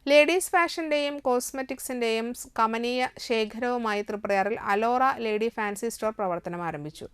Ladies ഫാഷന്റെയും കോസ്മെറ്റിക്സിന്റെയും കമനീയ ശേഖരവുമായി തൃപ്രയാറിൽ Alora lady fancy store പ്രവർത്തനം ആരംഭിച്ചു.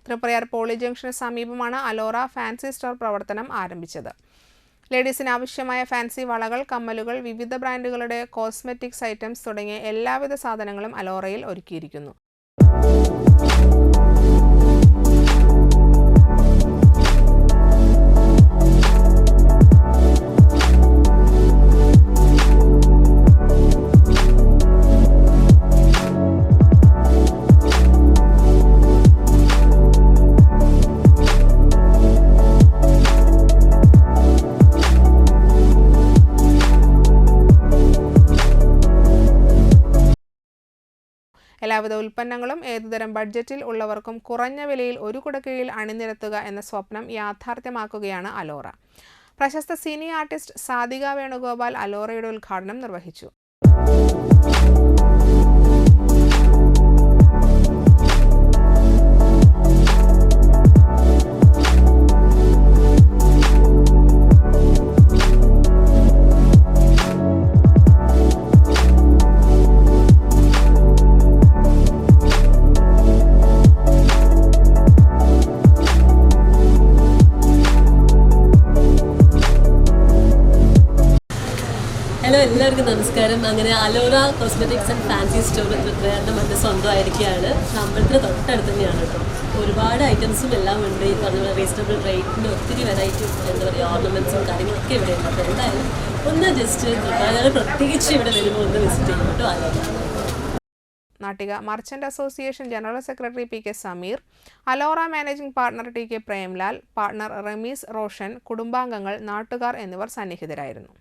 Triprayar poly junction സമീപമാണ് അലോറ ഫാൻസി സ്റ്റോർ പ്രവർത്തനം ആരംഭിച്ചത്. ലേഡീസിന് ആവശ്യമായ ഫാൻസി വളകൾ, കമ്മലുകൾ, വിവിധ ബ്രാൻഡുകളുടെ കോസ്മെറ്റിക്സ് ഐറ്റംസ് തുടങ്ങിയ എല്ലാവിധ സാധനങ്ങളും അലോറയിൽ ഒരുക്കിയിരിക്കുന്നു. എല്ലാവിധ ഉൽപ്പന്നങ്ങളും ഏതുതരം ബഡ്ജറ്റിൽ ഉള്ളവർക്കും കുറഞ്ഞ വിലയിൽ ഒരു കുടക്കീഴിൽ അണിനിരത്തുക എന്ന സ്വപ്നം യാഥാർത്ഥ്യമാക്കുകയാണ് അലോറ. പ്രശസ്ത സിനി ആർട്ടിസ്റ്റ് സാധിക വേണുഗോപാൽ അലോറയുടെ ഉദ്ഘാടനം നിർവഹിച്ചു. ഹലോ, എല്ലാവർക്കും നമസ്കാരം. അങ്ങനെ Alora cosmetics and fancy store തൃപ്രയാറിൻ്റെ മറ്റു സ്വന്തമായിരിക്കുകയാണ്. അമ്പലത്തിന് തൊട്ടടുത്ത് തന്നെയാണ് കേട്ടോ. ഒരുപാട് ഐറ്റംസും എല്ലാം ഉണ്ട്. ഈ പറഞ്ഞ റീസണബിൾ റേറ്റിന് ഒത്തിരി വെറൈറ്റി ഓർണമെൻറ്റ്സും കാര്യങ്ങളൊക്കെ ഇവിടെ ഉണ്ട്. അപ്പോൾ എന്തായാലും ഒന്ന് ജസ്റ്റ് തൃപ്രയാർ പ്രത്യേകിച്ച് ഇവിടെ വരുമ്പോൾ ഒന്ന് വിസിറ്റ് ചെയ്യും കേട്ടോ Alora. Nattika merchant association general secretary P K Sameer, Alora managing partner T K Premlal, partner Ramees Roshan, കുടുംബാംഗങ്ങൾ, നാട്ടുകാർ എന്നിവർ സന്നിഹിതരായിരുന്നു.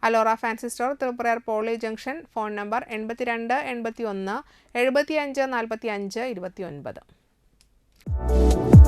Alora fancy store, Triprayar Poly junction. Phone number 82 81 75 45 29.